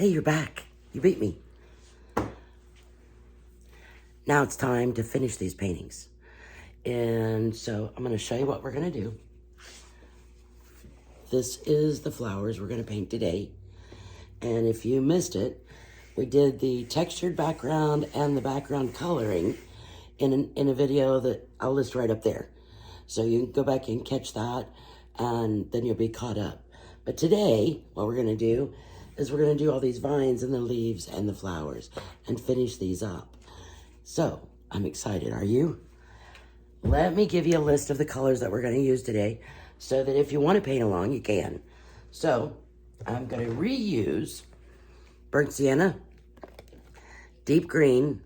Hey, you're back. You beat me. Now it's time to finish these paintings. And so I'm going to show you what we're going to do. This is the flowers we're going to paint today. And if you missed it, we did the textured background and the background coloring in a video that I'll list right up there. So you can go back and catch that, and then you'll be caught up. But today, what we're going to do is we're going to do all these vines and the leaves and the flowers and finish these up. So, I'm excited. Are you? Let me give you a list of the colors that we're going to use today so that if you want to paint along, you can. So, I'm going to reuse burnt sienna, deep green,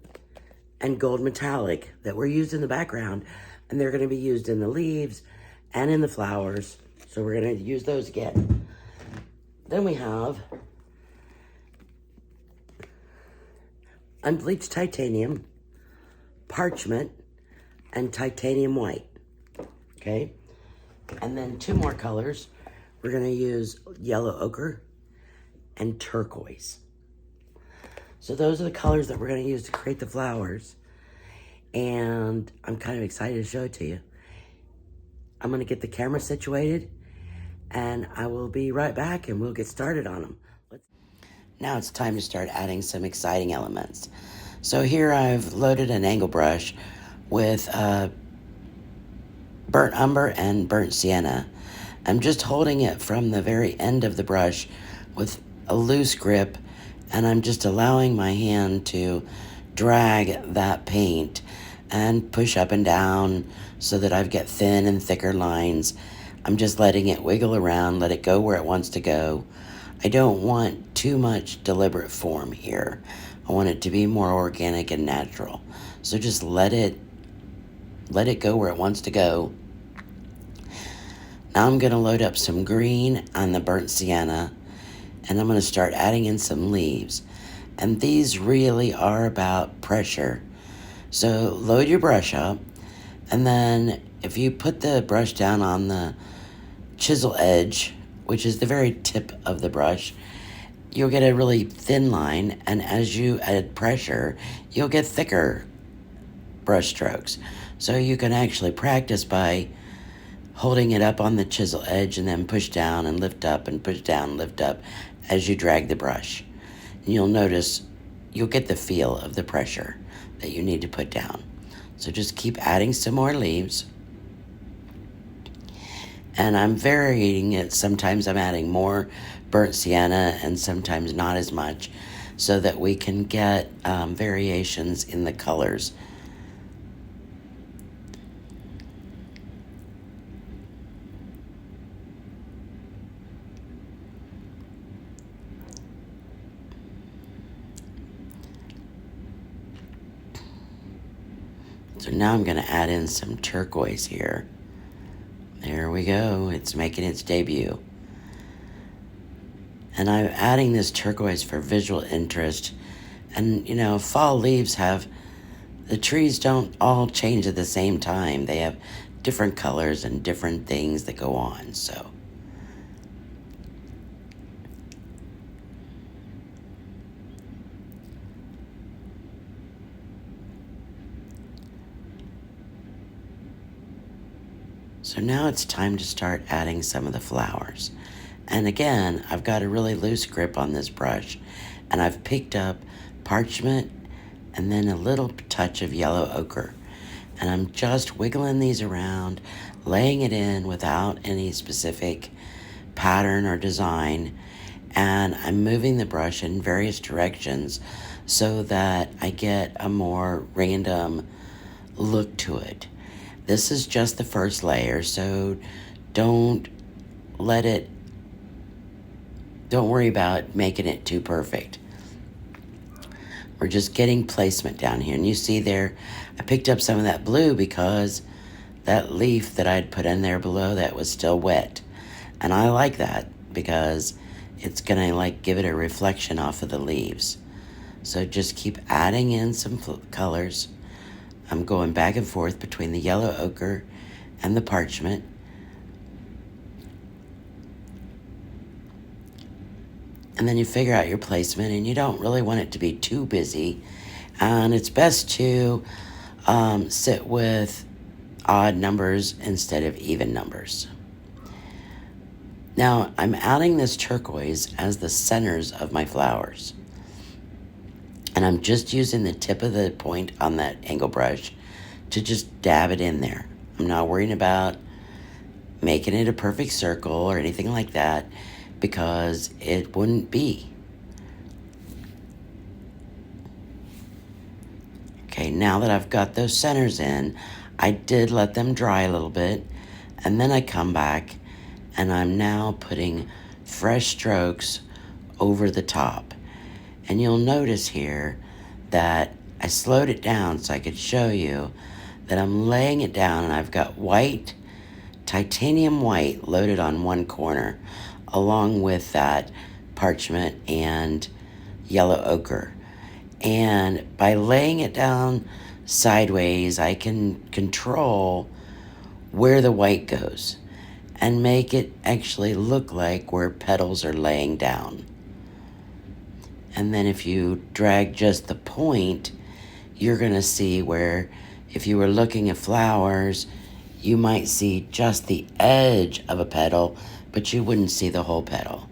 and gold metallic that were used in the background, and they're going to be used in the leaves and in the flowers. So we're going to use those again. Then we have unbleached titanium, parchment, and titanium white. Okay? And then two more colors. We're going to use yellow ochre and turquoise. So those are the colors that we're going to use to create the flowers. And I'm kind of excited to show it to you. I'm going to get the camera situated, and I will be right back, and we'll get started on them. Now it's time to start adding some exciting elements. So here I've loaded an angle brush with burnt umber and burnt sienna. I'm just holding it from the very end of the brush with a loose grip, and I'm just allowing my hand to drag that paint and push up and down so that I get thin and thicker lines. I'm just letting it wiggle around, let it go where it wants to go. I don't want too much deliberate form here. I want it to be more organic and natural. So just let it go where it wants to go. Now I'm going to load up some green on the burnt sienna, and I'm going to start adding in some leaves. And these really are about pressure. So load your brush up, and then if you put the brush down on the chisel edge, which is the very tip of the brush, you'll get a really thin line, and as you add pressure, you'll get thicker brush strokes. So you can actually practice by holding it up on the chisel edge and then push down and lift up and push down and lift up as you drag the brush. And you'll notice you'll get the feel of the pressure that you need to put down. So just keep adding some more leaves. And I'm varying it. Sometimes I'm adding more burnt sienna and sometimes not as much, so that we can get variations in the colors. So now I'm going to add in some turquoise here. There we go. It's making its debut. And I'm adding this turquoise for visual interest. And, you know, fall leaves the trees don't all change at the same time. They have different colors and different things that go on, so. So now it's time to start adding some of the flowers. And again, I've got a really loose grip on this brush, and I've picked up parchment and then a little touch of yellow ochre. And I'm just wiggling these around, laying it in without any specific pattern or design. And I'm moving the brush in various directions so that I get a more random look to it. This is just the first layer, so don't worry about making it too perfect. We're just getting placement down here. And you see there, I picked up some of that blue because that leaf that I'd put in there below that was still wet. And I like that because it's gonna give it a reflection off of the leaves. So just keep adding in some colors. I'm going back and forth between the yellow ochre and the parchment. And then you figure out your placement, and you don't really want it to be too busy. And it's best to sit with odd numbers instead of even numbers. Now I'm adding this turquoise as the centers of my flowers. And I'm just using the tip of the point on that angle brush to just dab it in there. I'm not worrying about making it a perfect circle or anything like that, because it wouldn't be. Okay, now that I've got those centers in, I did let them dry a little bit, and then I come back and I'm now putting fresh strokes over the top. And you'll notice here that I slowed it down so I could show you that I'm laying it down, and I've got white, titanium white loaded on one corner, along with that parchment and yellow ochre. And by laying it down sideways, I can control where the white goes and make it actually look like where petals are laying down. And then if you drag just the point, you're gonna see where, if you were looking at flowers, you might see just the edge of a petal, but you wouldn't see the whole petal.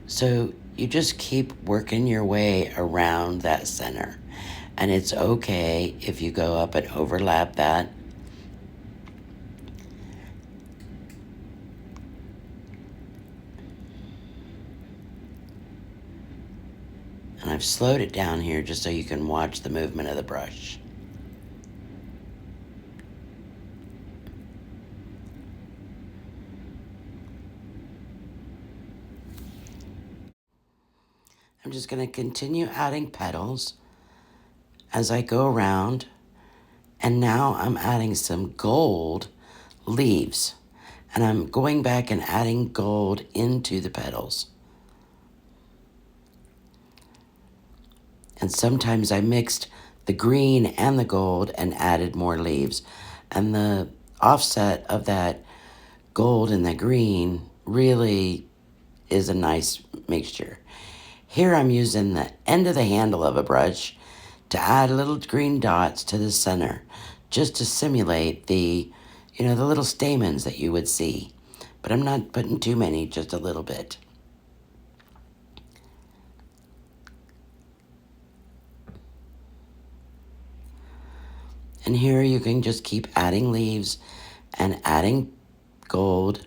So you just keep working your way around that center. And it's okay if you go up and overlap that. And I've slowed it down here just so you can watch the movement of the brush. I'm just going to continue adding petals as I go around. And now I'm adding some gold leaves. And I'm going back and adding gold into the petals. And sometimes I mixed the green and the gold and added more leaves. And the offset of that gold and the green really is a nice mixture. Here I'm using the end of the handle of a brush to add little green dots to the center, just to simulate the little stamens that you would see. But I'm not putting too many, just a little bit. And here you can just keep adding leaves and adding gold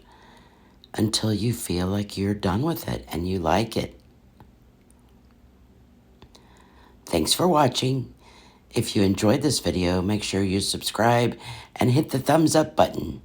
until you feel like you're done with it and you like it. Thanks for watching. If you enjoyed this video, make sure you subscribe and hit the thumbs up button.